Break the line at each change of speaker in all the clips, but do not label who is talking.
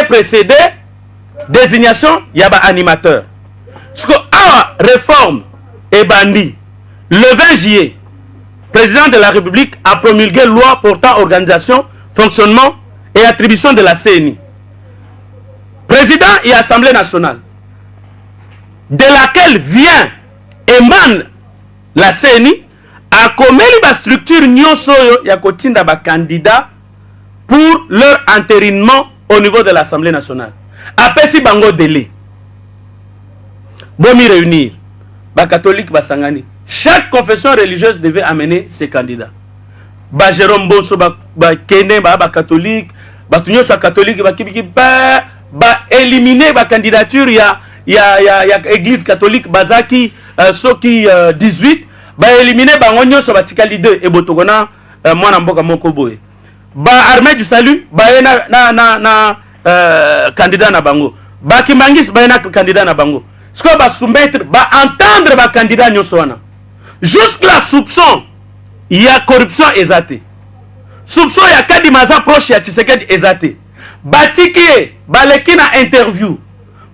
précédé désignation yaba animateur. Ce que réforme et bandit le 20 juillet, président de la République a promulgué loi portant organisation, fonctionnement et attribution de la CNI. Président et Assemblée nationale, de laquelle vient émane la CNI, a commis la structure nyonsoyo ya kotinda ba candidat pour leur entérinement au niveau de l'Assemblée nationale. Après si bango délai, bomi réunir, ba catholique ba sangani. Chaque confession religieuse devait amener ses candidats. Ba Jérôme Bosso ba Kene ba catholique, ba tunyo soit catholique ba kibiki ba éliminer ba candidature ya église catholique bazaki soki 18 ba éliminer ba ngonyo so batikali 2 et botogona mwana mboka moko boye. Ba armée du salut ba na candidat na bango. Ba Kimangis ba na candidat na bango. Ce qu'on va soumettre, va entendre le candidat Nyoswana. Jusque-là, soupçon, il y a corruption exatée. Soupçon, il y a Kadimaza proche, il y a Tshisekedi exaté. Batiki, Balekina interview.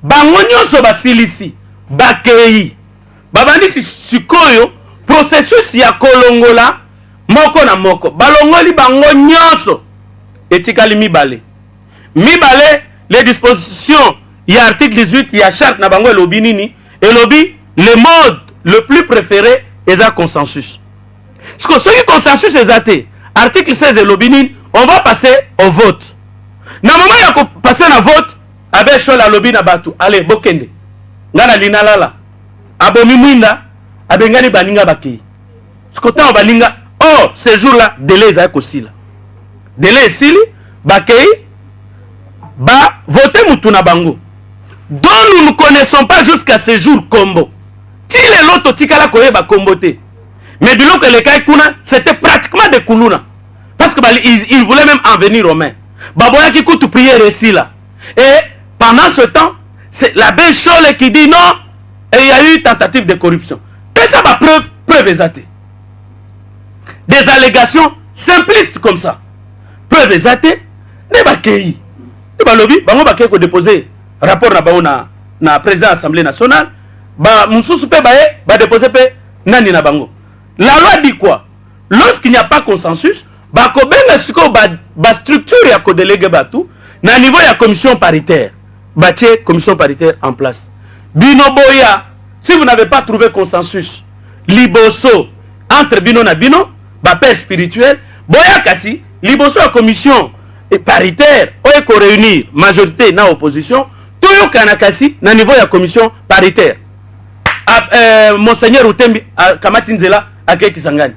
Bangonyo so basilisi, Bakei. Babandi si koyo, processus ya kolongola, moko na moko. Balongoli bangonyoso. Etikali mibale. Mibale, les dispositions. Il y a article 18, il y a charte na bango et lobby nini. Et lobby, le mode le plus préféré est un consensus. Parce que ce qui consensus est athée. Article 16 et lobby nini, on va passer au vote. Na moment il y a passer au vote, avec chola lobby na batu. Allez, bokende. Ngana lina lala. Abomi mwinda, abengani baninga bakei. Ce côté on baninga. Oh, ce jour-là, délai est aussi là. Délai est sili, bakei, ba voter mutuna bango. Dont nous ne connaissons pas jusqu'à ce jour combo. Si les loto tikala koyeba kombote. Mais biloko que les kaikuna, c'était pratiquement des kuluna. Parce que ils voulaient même en venir aux mains. Baboya qui coûte prière ici là. Et pendant ce temps, c'est la belle Chole qui dit non, et il y a eu tentative de corruption. Et ça va preuve exatée. Des allégations simplistes comme ça. Preuve exatée, ne bakei. Ne balobi, bango bakei ko déposer rapport na président de l'Assemblée nationale, ba mususu pe ba déposer pe nani na bango. La loi dit quoi? Lorsqu'il n'y a pas consensus, ba kobenga siko ba structure ya ko déléguer batu na niveau ya commission paritaire. Ba tie commission paritaire en place. Bino boya, si vous n'avez pas trouvé consensus, liboso entre bino na bino, ba père spirituel, boya kasi liboso la commission et paritaire, oye ko réunir majorité na opposition. Toyo kanakasi na niveau ya commission paritaire. Monseigneur Utembi Kamati Nzela ake Kisangani.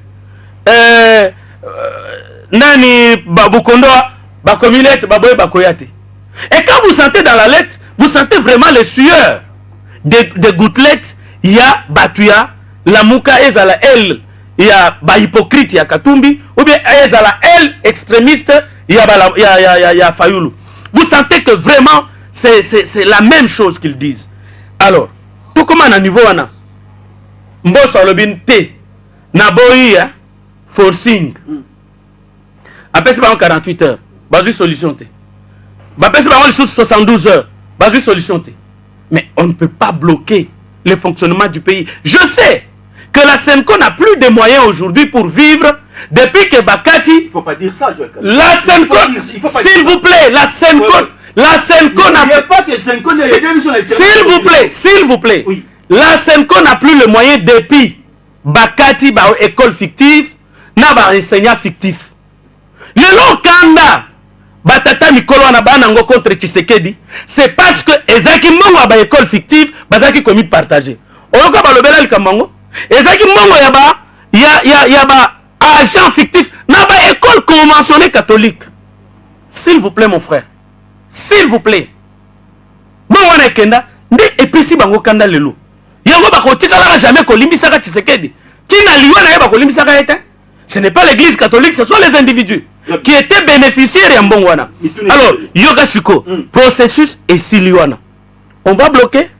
Nani Babukondoa Bakomilete Baboye Bakoyate. Et quand vous sentez dans la lettre, vous sentez vraiment les sueurs des gouttelettes. Il y a Batuya, la Mouka Ezala elle, il y a ba hypocrite, il y a Katumbi, ou bien Ezala elle extrémiste, il y a Fayoulou. Vous sentez que vraiment c'est la même chose qu'ils disent. Alors, tout comme à niveau wana, mboso alobin te, naboya forcing. Après c'est pas 48 heures, basu solution te. Après c'est pas 72 heures, basu solution te. Mais on ne peut pas bloquer le fonctionnement du pays. Je sais que la Senko n'a plus de moyens aujourd'hui pour vivre depuis que Bakati.
Il ne faut pas dire ça, Joël.
La Senko, s'il vous plaît, la Senko. La Senko n'a s'il vous plaît, oui. La Senko n'a plus le moyen depuis Bakati ba école fictive, n'a ba enseignant fictif. Le long kanda batata mikolo na banango contre Tshisekedi, c'est parce que ezaki mbongo ba école fictive, bazaki commis partagé. Oloka ba lobela likambango, ezaki mbongo ya ba agent fictif na ba école conventionnée catholique. S'il vous plaît mon frère. S'il vous plaît. Bon wana kenda nde epesi bango kanda lelo. Yango ba kotika la jamais kolimbisaka Tshisekedi. Tina liwa na yeba kolimbisaka eta. Ce n'est pas l'église catholique, ce sont les individus qui étaient bénéficiaires ya mbongo wana. Alors, yoga suko, processus et siliwana. On va bloquer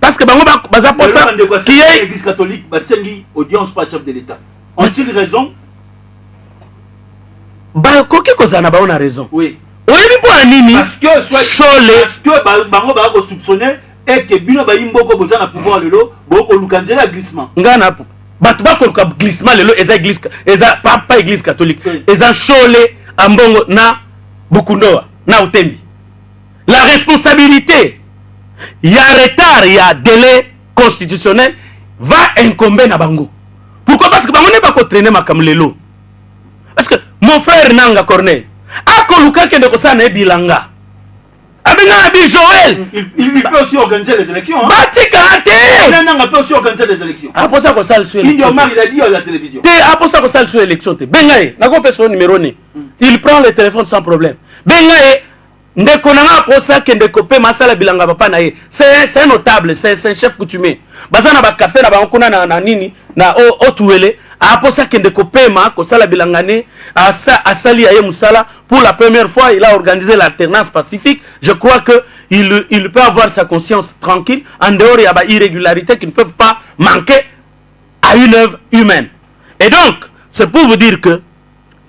parce que bango baza pour ça qui est
l'église catholique ba sengi audience pas chef de l'état. En seule raison
ba koki kozana ba on a raison.
Oui.
oyebi mpo ya nini
parce que
Chole
bango ba ko soupçonner et que bino ba yimboko boza na pouvoir lelo boko lukanzela glissement
ngana bato bakoluka glissement lelo eza église eza pas église catholique eza Chole ambongo na Bukundoa na Utembi. La responsabilité il y a retard, il y a délai constitutionnel va incomber na bango. Pourquoi? Parce que bango ne pas ko traîner makam lelo. Parce que mon frère Nanga Corneille akoluka kende ko sana bilanga. Abenga abi Joël,
il peut aussi organiser les élections.
Bati karaté.
Nanga peut aussi organiser les élections.
Après ça ko sale sur élection.
Il a dit à la télévision.
Après ça ko sale sur élection te. Bengaye, na ko personne numéro ni. Il prend le téléphone sans problème. Bengaye ndeko nanga pour ça que ndeko pe masala bilanga papa na ye. C'est un notable, c'est un chef coutumier. Bazana ba café na ba nkuna na nini na o tuele. Après ça que ndeko pe ma ko sala bilangane asali aye musala pour la première fois il a organisé l'alternance pacifique. Je crois que il peut avoir sa conscience tranquille en dehors il y a ba irrégularités qui ne peuvent pas manquer à une œuvre humaine. Et donc, c'est pour vous dire que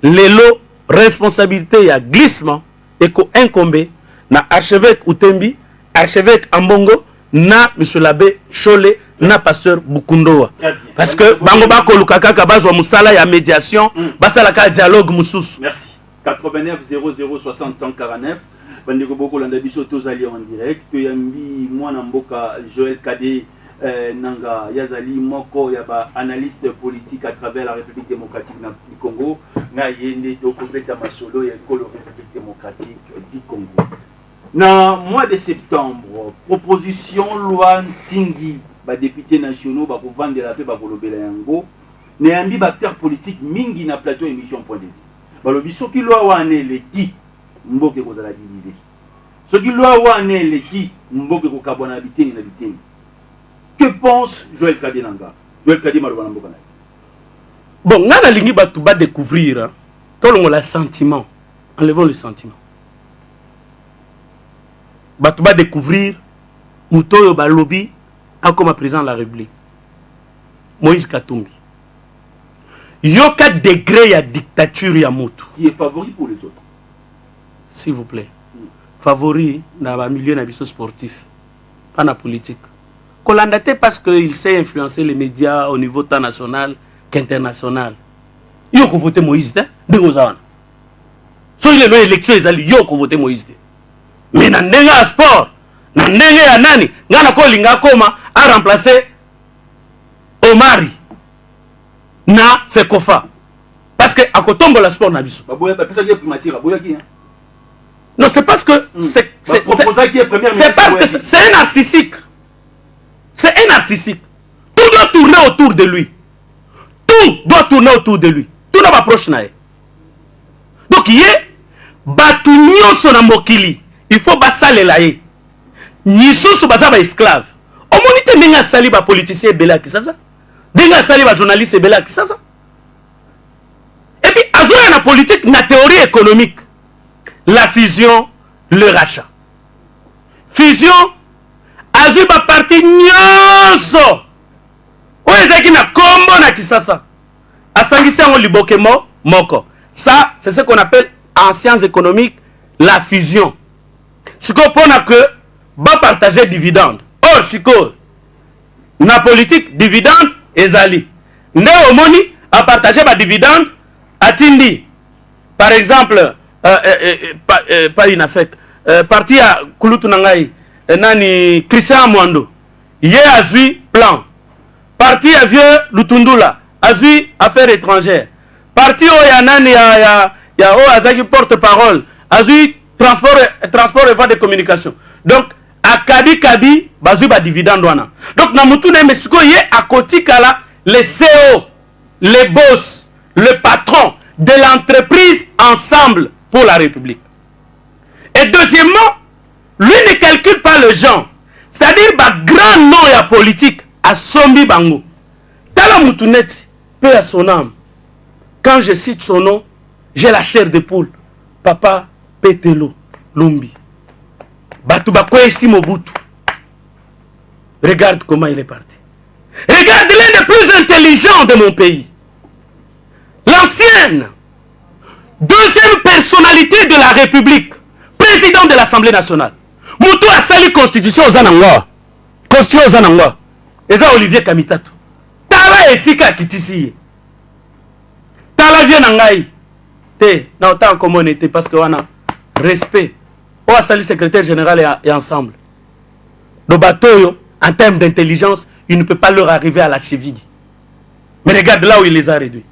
les lots responsabilité il y a glissement et ko incombé na archevêque Utembi, archevêque Ambongo, na monsieur l'abbé Chole, na pasteur Bukundoa. Parce que bango bako lukaka ka bazwa musala ya médiation, basala ka dialogue mususu.
Merci. 89 00 60 149. Bandeko boko landa biso tozali en direct. Toyambi mwana mboka Joël Kadé nanga yazali moko ya ba analyste politique à travers la République démocratique du Congo. Na yende to kopeta masolo ya kolo République démocratique du Congo. Na mois de septembre, proposition loi Tingi ba députés nationaux ba ko vendre la paix ba kolobela yango. Néambi ba acteurs politiques mingi na plateau émission point de vue. Ba lobi soki loi wane leki mboke ko zala diviser. Soki loi wane leki mboke ko kabona biteni na biteni. Que pense Joël Kadé Nanga? Joël Kadé Marouba Namboka.
Bon, nana lingi batu ba découvrir tout le sentiment. Enlevons le sentiment. Batu ba découvrir Mutoyo Balobi a comme président de la République. Moïse Katumbi. Yoka degré ya dictature ya motu.
Qui est favori pour les autres?
S'il vous plaît. Favori dans le milieu na biso sportif. Pas na politique. Kolandate parce qu'il sait influencer les médias au niveau tant national qu'international. Yo ko voter Moïse de Rosawana. So il est l'élection ezali yo ko voter Moïse de. Mais na ndenga sport, na ndenga ya nani, ngana ko linga koma a remplacer Omari na Fekofa. Parce que akotombo la sport na biso. Non, c'est parce que c'est parce que c'est un narcissique. C'est un narcissique. Tout doit tourner autour de lui. Tout doit tourner autour de lui. Tout doit approcher nae. Donc, il y a batunyo son mokili. Il faut basale la ye. Nisusu bazaba esclave. Au monite nenga sali ba politicien bela ki sasa. Nenga sali ba journaliste bela ki sasa. Et puis, azoya na politique, na théorie économique. La fusion, le rachat. Fusion, azu ba parti nyonso. Oezaki na kombo na kisasa. Asangisi yango liboke moko. Ça, c'est ce qu'on appelle en sciences économiques la fusion. Ce qu'on prend que ba partager dividende. Or, siko na politique dividende ezali. Ne omoni a partager ba dividende atindi. Par exemple, pas une affaire. Parti à Kulutu Nangai, nani Christian Mwando. Yé azui plan. Parti à Vieux Lutundula, azui affaires étrangères. Parti au Yanani ya o azaki porte-parole, azui transport et voie de communication. Donc à Kabi bazui ba dividende wana. Donc na mutu na mesiko yé à koti kala les CEO, les boss, le patron de l'entreprise ensemble pour la République. Et deuxièmement, lui ne calcule pas les gens. C'est-à-dire, grand nom et politique à Sombi Bango. Tala Moutouneti, paix à son âme. Quand je cite son nom, j'ai la chair de poule. Papa Petelo Lumbi. Batouba Kwesi Mobutu. Regarde comment il est parti. Regarde l'un des plus intelligents de mon pays. L'ancienne deuxième personnalité de la République, président de l'Assemblée nationale. Moutou a sali constitution aux Anangwa. Constitution aux Anangwa. Et ça, Olivier Kamitatou. Tala esika kitisi. Tala vient nangai. Te, na autant comme était parce que on a respect. On a sali secrétaire général et ensemble. Le bateau, en termes d'intelligence, il ne peut pas leur arriver à la cheville. Mais regarde là où il les a réduits.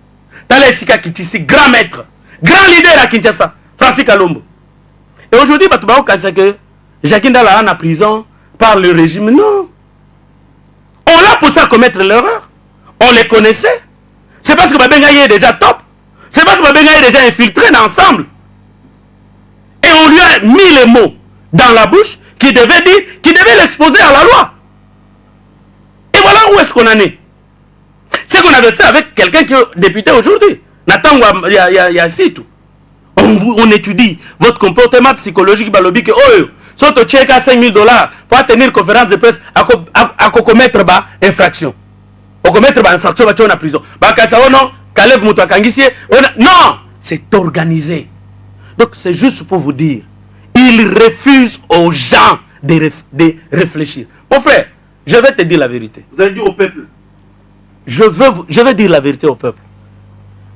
Tala esika kitisi, grand maître, grand leader à Kinshasa, Francis Kalombo. Et aujourd'hui, on pense que Jacques Ndala en prison par le régime. Non. On l'a poussé à commettre l'erreur. On les connaissait. C'est parce que Babenga est déjà top. C'est parce que Babenga est déjà infiltré ensemble. Et on lui a mis les mots dans la bouche qui devait dire, qui devait l'exposer à la loi. Et voilà où est-ce qu'on en est. C'est qu'on avait fait avec quelqu'un qui est député aujourd'hui. Nathan, il y a tout. On étudie votre comportement psychologique. Balobi que oh, soit tu check à $5 000 pour tenir conférence de presse à commettre infraction. On commettre infraction, on a prison. Non, Kalev Moutou Kangisie. Non, c'est organisé. Donc c'est juste pour vous dire, il refuse aux gens de réfléchir. Mon frère, je vais te dire la vérité.
Vous allez dire au peuple.
Je vais dire la vérité au peuple.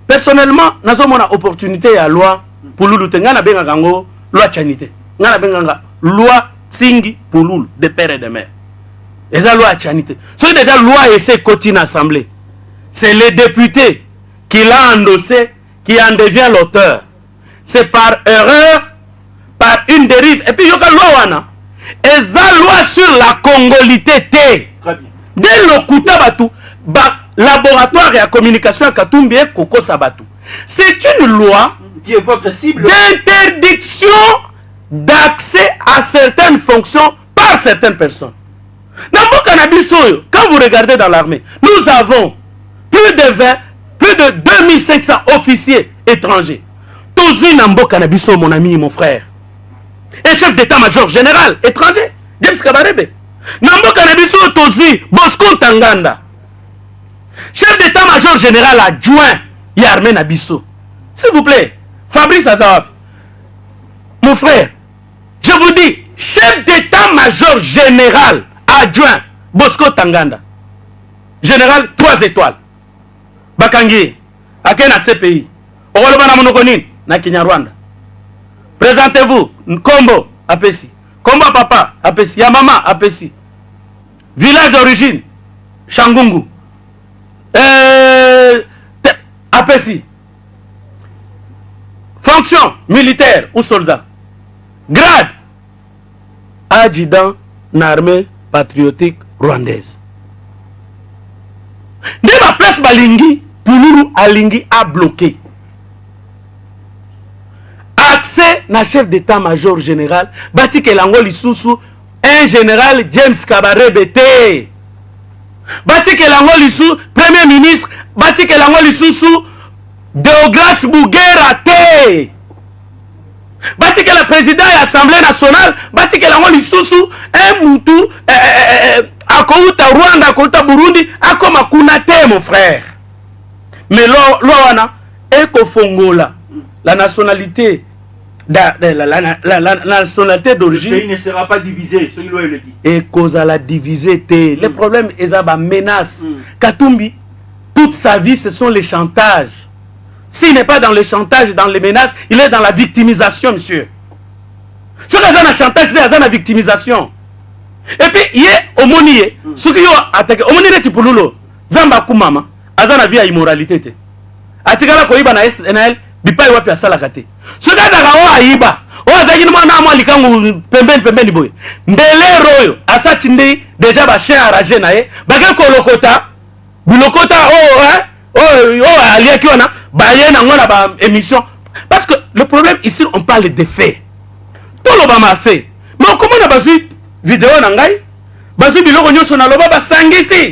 Personnellement, nous avons une opportunité à la loi pour nous lutter. Nous avons loi chanité. Nous avons loi Tsingi pour nous, de père et de mère. Et la loi chanité. C'est déjà loi et c'est continue assemblée. C'est les députés qui l'ont endossé, qui en devient l'auteur. C'est par erreur, par une dérive. Et puis il y a une loi. Et la loi sur la congolité. Très bien. Dès le Koutabatou, laboratoire et la communication à Katumbi et Koko Sabatou. C'est une loi
qui est votre cible
d'interdiction d'accès à certaines fonctions par certaines personnes. Dans le cannabis, quand vous regardez dans l'armée, nous avons plus de 2500 officiers étrangers. Tozi Nambo cannabis, mon ami, mon frère. Un chef d'état-major général étranger, James Kabarebe. Nambo cannabis, Tozi Bosco Tanganda. Chef d'état-major général adjoint Yarmé Nabisso. S'il vous plaît, Fabrice Azawab. Mon frère, je vous dis, chef d'état-major général adjoint Bosco Tanganda. Général 3 étoiles. Bakangi, Akena CPI. Orolobana Monokonin, na Kinyarwanda. Présentez-vous, Nkombo, Apesi. Kombo Papa, Apesi. Yamama, Apesi. Village d'origine, Shangungu. Apesi. Fonction militaire ou soldat. Grade adjudant l'armée patriotique rwandaise. De ma place Balingi, Pouloulou Alingi a bloqué. Accès na chef d'état-major général, Bati Kelango Lisusu, un général James Kabarebe T. Bati Kelango Lisusu, premier ministre, Bati Kelango Lisusu, Deogras Bougera T. Bati que le président de l'Assemblée nationale, Bati que l'ango lisusu, un moutou, akouta Rwanda, akouta Burundi, akoma kunate mon frère. Mais l'ouana, Ekofongola, la nationalité, la nationalité d'origine.
Le pays ne sera pas divisé, ce qu'il le dit.
Et cause à la diviser, les problèmes, ils ont des menaces. Katumbi, toute sa vie, ce sont les chantages. S'il n'est pas dans le chantage, dans les menaces, il est dans la victimisation, monsieur. Ce qu'il y a dans le chantage, c'est dans la victimisation. Et puis, il y a au monier, ce qui a attaqué, au monier qui pouloulo, Zamba Koumama, Azana vie à immoralité. Atikala Koiba na SNL, Bipa Iwapi à Salakate. Ce qui a dans Aïba, Ozagin Manama Likangu, Pemben Boy. Mbele Royo, Asatinde, déjà Bachin Aragé Nae, Bagako Lokota, Bulokota, Aliakiona. Émission. Parce que le problème ici, on parle des faits. Tout le monde a fait. Mais comment on a basé vidéo nangai? Basé biloko nyoso na loba basangisi.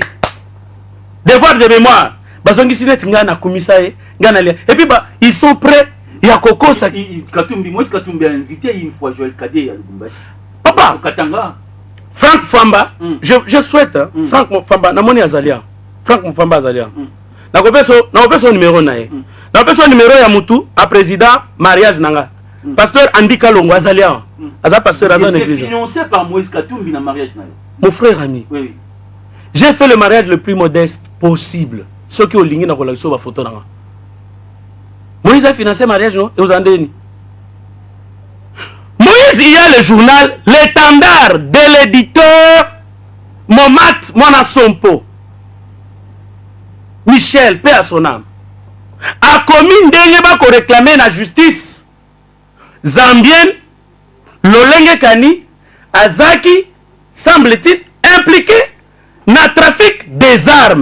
Devoir de mémoire. Basangisi net ngana komisaye, ngana lia. Et puis ils sont prêts. Il y a Koko ça.
Katumbi, moi Katumbi a invité une fois Joël Kadé à Lubumbashi.
Papa.
Katanga.
Franck Famba. Je souhaite Franck Famba. Namoni Azalia. Franck Famba Azalia. Na kopeso numéro nae. Na kopeso numéro ya mutu a président mariage nanga. Pasteur Andy Kalongo Azalia. Aza pasteur Azan église.
Financé par Moïse Katumbi dans le mariage.
Mon frère ami.
Oui.
J'ai fait le mariage le plus modeste possible. Ceux qui ont ligné dans la photo. Moïse a financé le mariage, non? Et vous en donnez. Moïse, il y a le journal, l'étendard de l'éditeur Momat Mona Sompo. Michel, paix à son âme. A commis d'Engeba qu'on réclamait la justice. Zambien, Lolenge Kani, Azaki, semble-t-il, impliqué dans le trafic des armes.